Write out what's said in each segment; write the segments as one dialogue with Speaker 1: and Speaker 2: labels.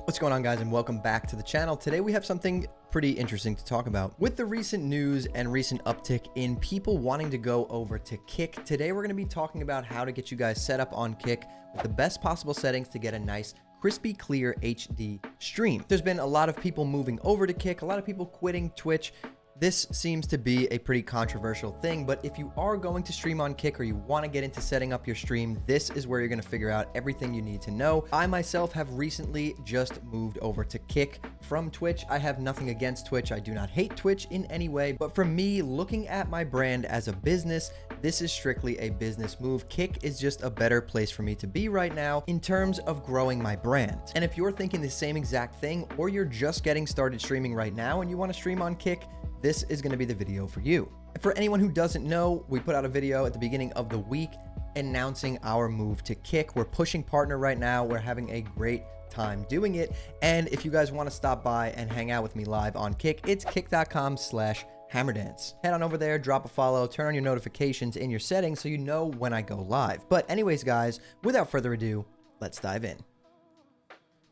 Speaker 1: What's going on, guys, and welcome back to the channel. Today we have something pretty interesting to talk about. With the recent news and recent uptick in people wanting to go over to Kick, today we're going to be talking about how to get you guys set up on Kick with the best possible settings to get a nice crispy clear HD stream. There's been a lot of people moving over to Kick, a lot of people quitting Twitch. This seems to be a pretty controversial thing, but if you are going to stream on Kick or you want to get into setting up your stream, this is where you're going to figure out everything you need to know. I myself have recently just moved over to Kick from Twitch. I have nothing against Twitch. I do not hate Twitch in any way, but for me, looking at my brand as a business, this is strictly a business move. Kick is just a better place for me to be right now in terms of growing my brand. And if you're thinking the same exact thing, or you're just getting started streaming right now and you want to stream on Kick, this is going to be the video for you. For anyone who doesn't know, we put out a video at the beginning of the week announcing our move to Kick. We're pushing partner right now. We're having a great time doing it. And if you guys want to stop by and hang out with me live on Kick, it's kick.com/hammerdance. Head on over there, drop a follow, turn on your notifications in your settings so you know when I go live. But anyways, guys, without further ado, let's dive in.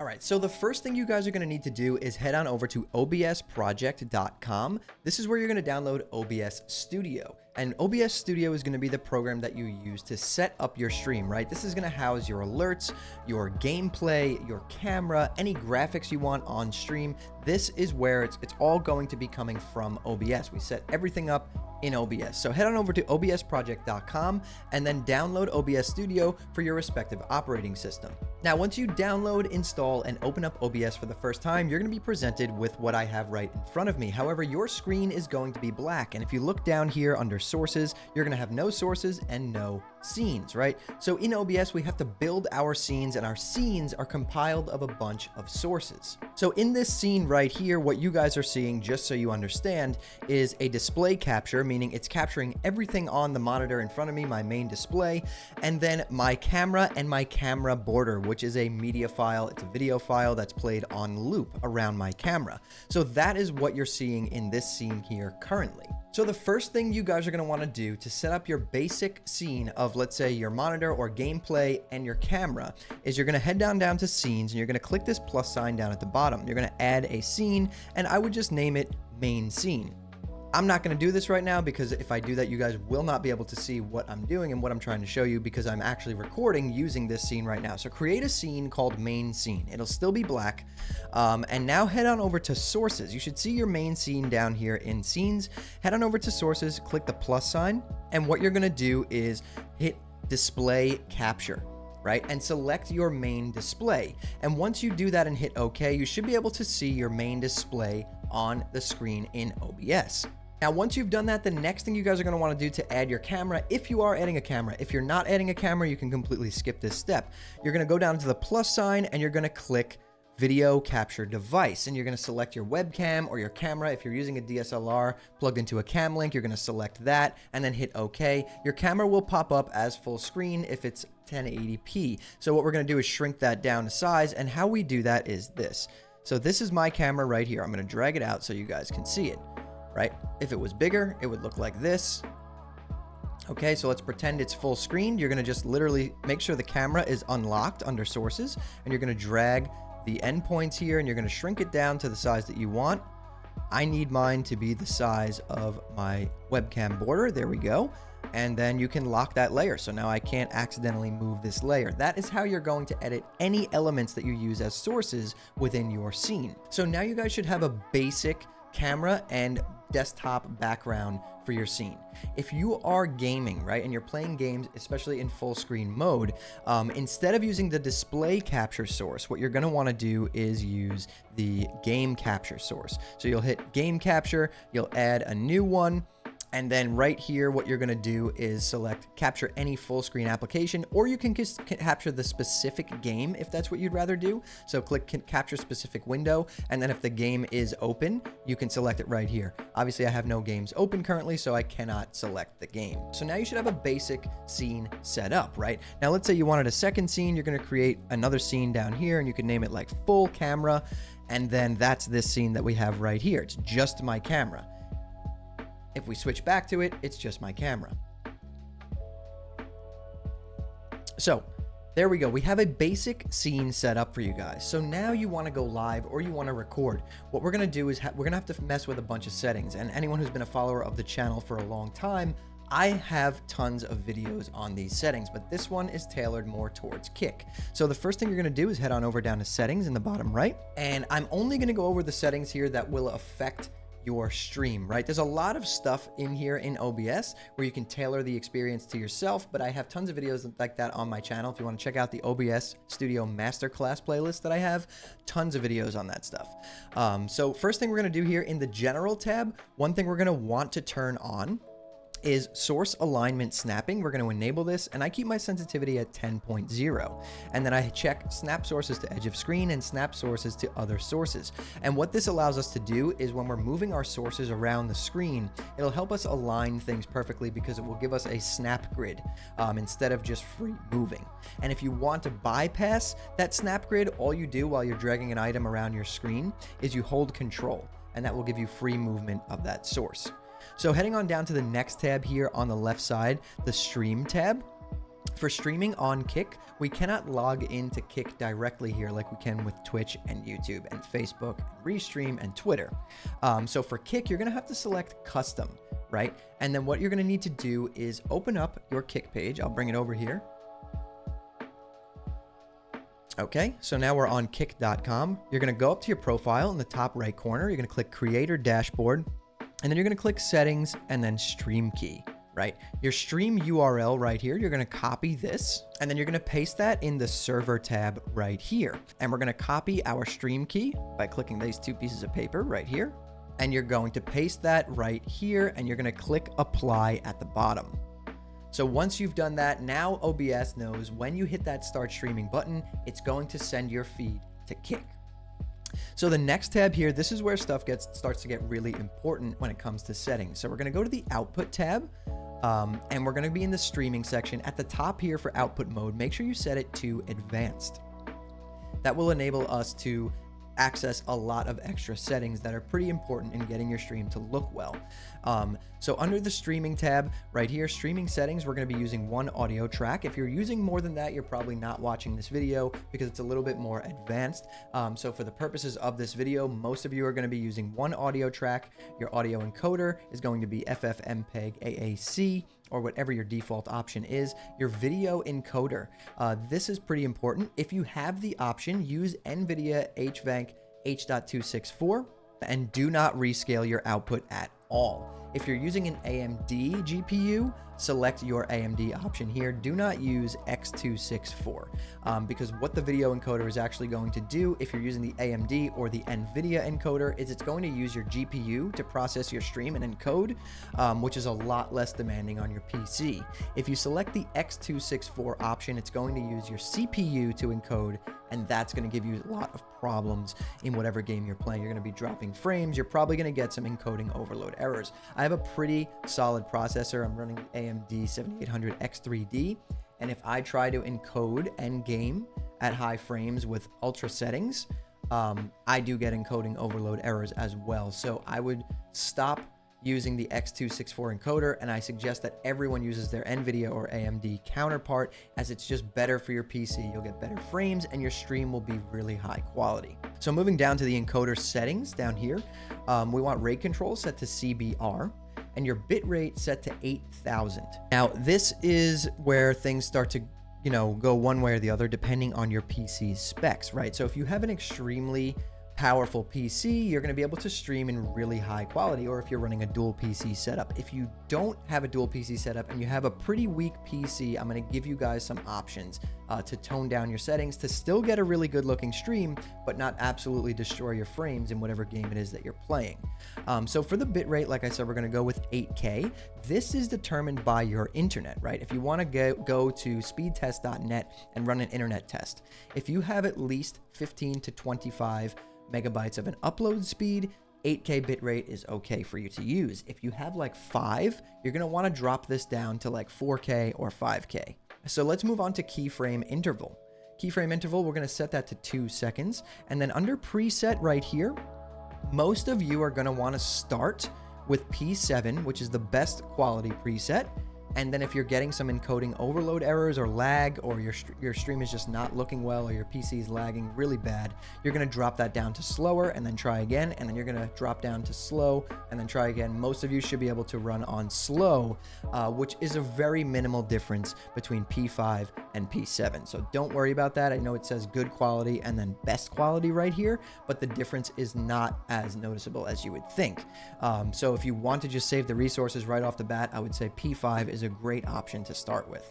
Speaker 1: All right, so the first thing you guys are going to need to do is head on over to obsproject.com. This is where you're going to download OBS Studio. And OBS Studio is going to be the program that you use to set up your stream, right? This is going to house your alerts, your gameplay, your camera, any graphics you want on stream. This is where it's all going to be coming from OBS. We set everything up in OBS. So head on over to obsproject.com and then download OBS Studio for your respective operating system. Now, once you download, install, and open up OBS for the first time, you're going to be presented with what I have right in front of me. However, your screen is going to be black. And if you look down here under sources, you're going to have no sources and no scenes, right? So in OBS, we have to build our scenes, and our scenes are compiled of a bunch of sources. So in this scene right here, what you guys are seeing, just so you understand, is a display capture, meaning it's capturing everything on the monitor in front of me, my main display, and then my camera and my camera border, which is a media file. It's a video file that's played on loop around my camera. So that is what you're seeing in this scene here currently. So the first thing you guys are going to want to do to set up your basic scene of, let's say, your monitor or gameplay and your camera is you're going to head down to scenes, and you're going to click this plus sign down at the bottom. You're going to add a scene, and I would just name it main scene. I'm not going to do this right now because if I do that, you guys will not be able to see what I'm doing and what I'm trying to show you because I'm actually recording using this scene right now. So create a scene called main scene. It'll still be black. And now head on over to sources. You should see your main scene down here in scenes. Head on over to sources, click the plus sign. And what you're going to do is hit display capture, right? And select your main display. And once you do that and hit OK, you should be able to see your main display on the screen in OBS. Now, once you've done that, the next thing you guys are going to want to do to add your camera, if you are adding a camera, if you're not adding a camera, you can completely skip this step. You're going to go down to the plus sign and you're going to click video capture device, and you're going to select your webcam or your camera. If you're using a DSLR plugged into a cam link, you're going to select that and then hit OK. Your camera will pop up as full screen if it's 1080p. So what we're going to do is shrink that down to size, and how we do that is this. So this is my camera right here. I'm going to drag it out so you guys can see it, right? If it was bigger, it would look like this. Okay, so let's pretend it's full screen. You're going to just literally make sure the camera is unlocked under sources, and you're going to drag the endpoints here, and you're going to shrink it down to the size that you want. I need mine to be the size of my webcam border. There we go. And then you can lock that layer. So now I can't accidentally move this layer. That is how you're going to edit any elements that you use as sources within your scene. So now you guys should have a basic camera and desktop background for your scene. If you are gaming, right, and you're playing games, especially in full screen mode, instead of using the display capture source, what you're going to want to do is use the game capture source. So you'll hit game capture, you'll add a new one, and then right here, what you're going to do is select capture any full screen application, or you can capture the specific game if that's what you'd rather do. So click capture specific window, and then if the game is open, you can select it right here. Obviously, I have no games open currently, so I cannot select the game. So now you should have a basic scene set up, right? Now, let's say you wanted a second scene. You're going to create another scene down here, and you can name it like full camera, and then that's this scene that we have right here. It's just my camera. If we switch back to it, it's just my camera. So There we go. We have a basic scene set up for you guys. So now you want to go live or you want to record. What we're going to do is we're going to have to mess with a bunch of settings. And anyone who's been a follower of the channel for a long time, I have tons of videos on these settings, but this one is tailored more towards Kick. So the first thing you're going to do is head on over down to settings in the bottom right. And I'm only going to go over the settings here that will affect your stream, right? There's a lot of stuff in here in OBS where you can tailor the experience to yourself, but I have tons of videos like that on my channel. If you want to check out the OBS Studio Masterclass playlist that I have, tons of videos on that stuff. So first thing we're going to do here in the General tab, one thing we're going to want to turn on is source alignment snapping. We're going to enable this, and I keep my sensitivity at 10.0. And then I check snap sources to edge of screen and snap sources to other sources. And what this allows us to do is when we're moving our sources around the screen, it'll help us align things perfectly because it will give us a snap grid instead of just free moving. And if you want to bypass that snap grid, all you do while you're dragging an item around your screen is you hold control, and that will give you free movement of that source. So heading on down to the next tab here on the left side, the Stream tab. For streaming on Kick, we cannot log into Kick directly here like we can with Twitch and YouTube and Facebook, and Restream and Twitter. So for Kick, you're going to have to select Custom, right? And then what you're going to need to do is open up your Kick page. I'll bring it over here. Okay, so now we're on kick.com. You're going to go up to your profile in the top right corner. You're going to click Creator Dashboard. And then you're going to click settings and then stream key, right? Your stream URL right here, you're going to copy this and then you're going to paste that in the server tab right here. And we're going to copy our stream key by clicking these two pieces of paper right here. And you're going to paste that right here and you're going to click apply at the bottom. So once you've done that, now OBS knows when you hit that start streaming button, it's going to send your feed to Kick. So the next tab here, this is where stuff starts to get really important when it comes to settings. So we're going to go to the Output tab, and we're going to be in the streaming section. At the top here for output mode, make sure you set it to advanced. That will enable us to access a lot of extra settings that are pretty important in getting your stream to look well. So under the streaming tab right here, streaming settings, we're going to be using one audio track. If you're using more than that, you're probably not watching this video because it's a little bit more advanced. So for the purposes of this video, most of you are going to be using one audio track. Your audio encoder is going to be FFmpeg AAC, or whatever your default option is. Your video encoder, this is pretty important. If you have the option, use NVIDIA HVANC H.264 and do not rescale your output at all. If you're using an AMD GPU, select your AMD option here. Do not use X264 because what the video encoder is actually going to do if you're using the AMD or the NVIDIA encoder is it's going to use your GPU to process your stream and encode, which is a lot less demanding on your PC. If you select the X264 option, it's going to use your CPU to encode, and that's going to give you a lot of problems in whatever game you're playing. You're going to be dropping frames. You're probably going to get some encoding overload errors. I have a pretty solid processor. I'm running the AMD 7800 X3D, and if I try to encode endgame at high frames with ultra settings, I do get encoding overload errors as well. So I would stop using the X264 encoder, and I suggest that everyone uses their NVIDIA or AMD counterpart, as it's just better for your PC. You'll get better frames and your stream will be really high quality. So moving down to the encoder settings down here, we want rate control set to CBR and your bit rate set to 8,000. Now this is where things start to go one way or the other depending on your PC's specs, right? So if you have an extremely powerful PC, you're going to be able to stream in really high quality, or if you're running a dual PC setup. If you don't have a dual PC setup and you have a pretty weak PC, I'm going to give you guys some options to tone down your settings to still get a really good looking stream, but not absolutely destroy your frames in whatever game it is that you're playing. So for the bitrate, like I said, we're going to go with 8K. This is determined by your internet, right? If you want to go to speedtest.net and run an internet test, if you have at least 15 to 25 megabytes of an upload speed, 8K bitrate is okay for you to use. If you have like 5, you're going to want to drop this down to like 4K or 5K. So let's move on to keyframe interval. Keyframe interval, we're going to set that to 2 seconds. And then under preset right here, most of you are going to want to start with P7, which is the best quality preset. And then if you're getting some encoding overload errors or lag, or your stream is just not looking well, or your PC is lagging really bad, you're going to drop that down to slower and then try again, and then you're going to drop down to slow and then try again. Most of you should be able to run on slow, which is a very minimal difference between P5 and P7. So don't worry about that. I know it says good quality and then best quality right here, but the difference is not as noticeable as you would think. So if you want to just save the resources right off the bat, I would say P5 is a great option to start with.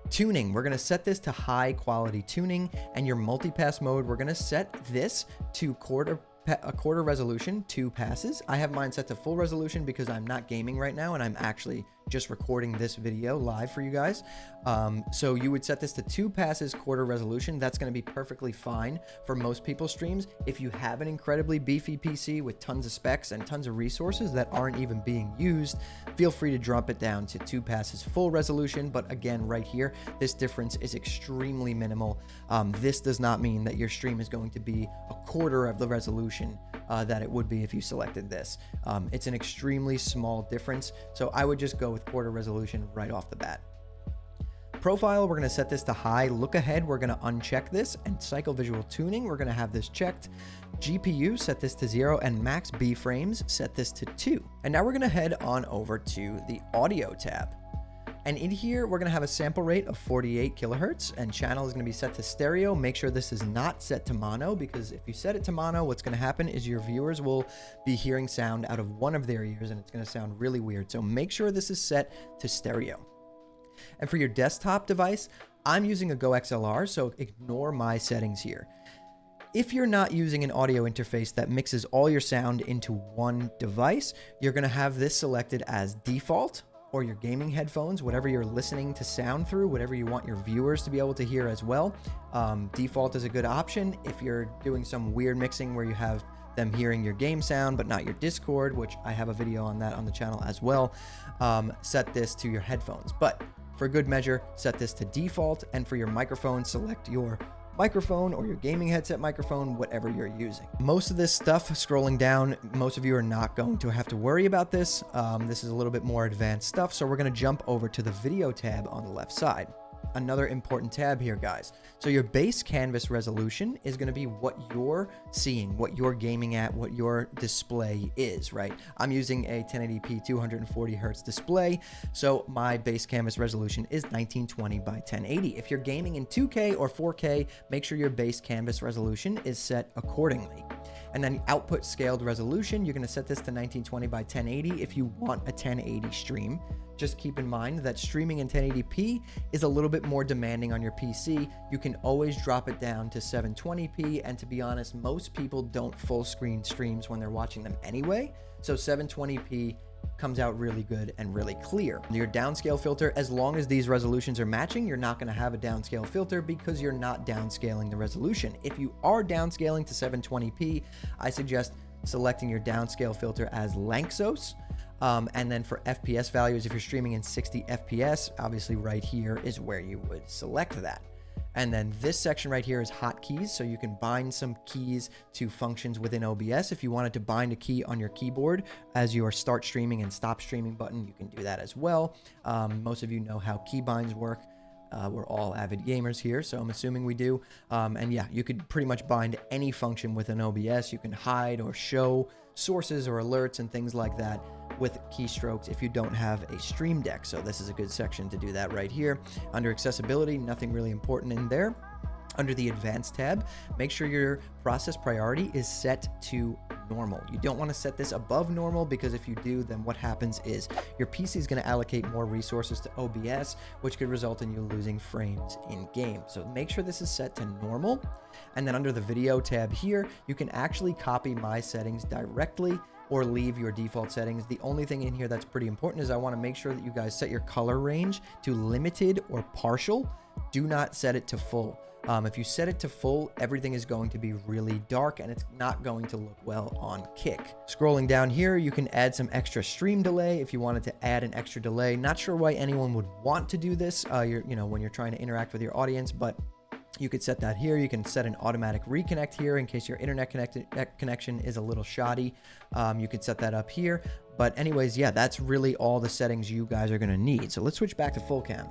Speaker 1: Tuning, we're going to set this to high quality tuning, and your multipass mode, we're going to set this to a quarter resolution, 2 passes. I have mine set to full resolution because I'm not gaming right now and I'm actually just recording this video live for you guys. So you would set this to 2 passes, quarter resolution. That's going to be perfectly fine for most people's streams. If you have an incredibly beefy PC with tons of specs and tons of resources that aren't even being used, feel free to drop it down to 2 passes, full resolution. But again, right here, this difference is extremely minimal. This does not mean that your stream is going to be a quarter of the resolution that it would be if you selected this. It's an extremely small difference, so I would just go with quarter resolution right off the bat. Profile, we're going to set this to high. Look ahead, we're going to uncheck this, and cycle visual tuning, we're going to have this checked. GPU, set this to 0, and max B frames, set this to 2. And now we're going to head on over to the audio tab. And in here, we're going to have a sample rate of 48 kilohertz, and channel is going to be set to stereo. Make sure this is not set to mono, because if you set it to mono, what's going to happen is your viewers will be hearing sound out of one of their ears, and it's going to sound really weird. So make sure this is set to stereo. And for your desktop device, I'm using a Go XLR, so ignore my settings here. If you're not using an audio interface that mixes all your sound into one device, you're going to have this selected as default, or your gaming headphones, whatever you're listening to sound through, whatever you want your viewers to be able to hear as well. Default is a good option. If you're doing some weird mixing where you have them hearing your game sound but not your Discord, which I have a video on that on the channel as well, set this to your headphones. But for good measure, set this to default, and for your microphone, select your microphone or your gaming headset microphone, whatever you're using. Most of this stuff, scrolling down, most of you are not going to have to worry about this. This is a little bit more advanced stuff, so we're going to jump over to the video tab on the left side. Another important tab here, guys. So your base canvas resolution is going to be what you're seeing, what you're gaming at, what your display is, right? I'm using a 1080p 240 hertz display, so my base canvas resolution is 1920 by 1080. If you're gaming in 2K or 4K, make sure your base canvas resolution is set accordingly. And then output scaled resolution, you're going to set this to 1920 by 1080 if you want a 1080 stream. Just keep in mind that streaming in 1080p is a little bit more demanding on your PC. You can always drop it down to 720p, and to be honest, most people don't full screen streams when they're watching them anyway. So 720p comes out really good and really clear. Your downscale filter, as long as these resolutions are matching, you're not going to have a downscale filter because you're not downscaling the resolution. If you are downscaling to 720p, I suggest selecting your downscale filter as Lanxos. And then for FPS values, if you're streaming in 60 FPS, obviously right here is where you would select that. And then this section right here is hotkeys, so you can bind some keys to functions within OBS. If you wanted to bind a key on your keyboard as your start streaming and stop streaming button, you can do that as well. Most of you know how keybinds work. We're all avid gamers here, so I'm assuming we do. And yeah, you could pretty much bind any function within OBS. You can hide or show sources or alerts and things like that with keystrokes if you don't have a stream deck. So this is a good section to do that right here. Under accessibility, nothing really important in there. Under the advanced tab, make sure your process priority is set to normal. You don't want to set this above normal, because if you do, then what happens is your PC is going to allocate more resources to OBS, which could result in you losing frames in game. So make sure this is set to normal. And then under the video tab here, you can actually copy my settings directly or leave your default settings. The only thing in here that's pretty important is I want to make sure that you guys set your color range to limited or partial. Do not set it to full. If you set it to full, everything is going to be really dark and it's not going to look well on Kick. Scrolling down here, you can add some extra stream delay if you wanted to add an extra delay. Not sure why anyone would want to do this, when you're trying to interact with your audience, but You could set that here. You can set an automatic reconnect here in case your internet connection is a little shoddy. You could set that up here. But anyways, yeah, that's really all the settings you guys are going to need. So let's switch back to full cam.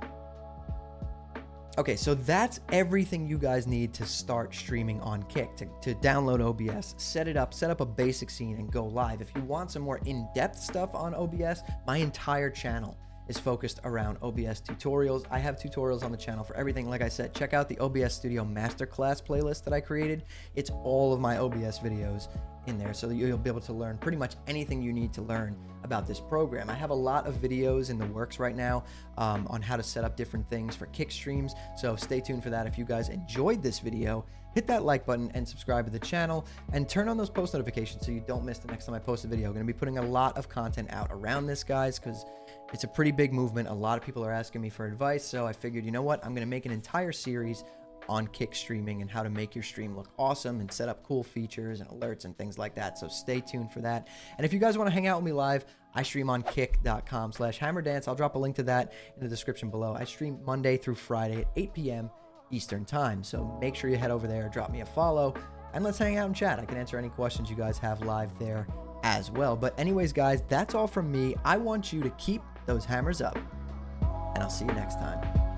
Speaker 1: Okay, so that's everything you guys need to start streaming on Kick, to download OBS, set it up, set up a basic scene, and go live. If you want some more in-depth stuff on OBS, my entire channel is focused around OBS tutorials. I have tutorials on the channel for everything. Like I said, check out the OBS Studio Masterclass playlist that I created. It's all of my OBS videos in there, so you'll be able to learn pretty much anything you need to learn about this program. I have a lot of videos in the works right now on how to set up different things for Kick streams, so stay tuned for that. If you guys enjoyed this video, hit that like button and subscribe to the channel and turn on those post notifications so you don't miss the next time I post a video. I'm going to be putting a lot of content out around this, guys, because it's a pretty big movement. A lot of people are asking me for advice, so I figured, you know what, I'm going to make an entire series on Kick streaming and how to make your stream look awesome and set up cool features and alerts and things like that. So stay tuned for that. And if you guys want to hang out with me live, I stream on kick.com/hammerdance. I'll drop a link to that in the description below. I stream Monday through Friday at 8 p.m. Eastern time. So make sure you head over there, drop me a follow, and let's hang out and chat. I can answer any questions you guys have live there as well. But anyways, guys, that's all from me. I want you to keep those hammers up, and I'll see you next time.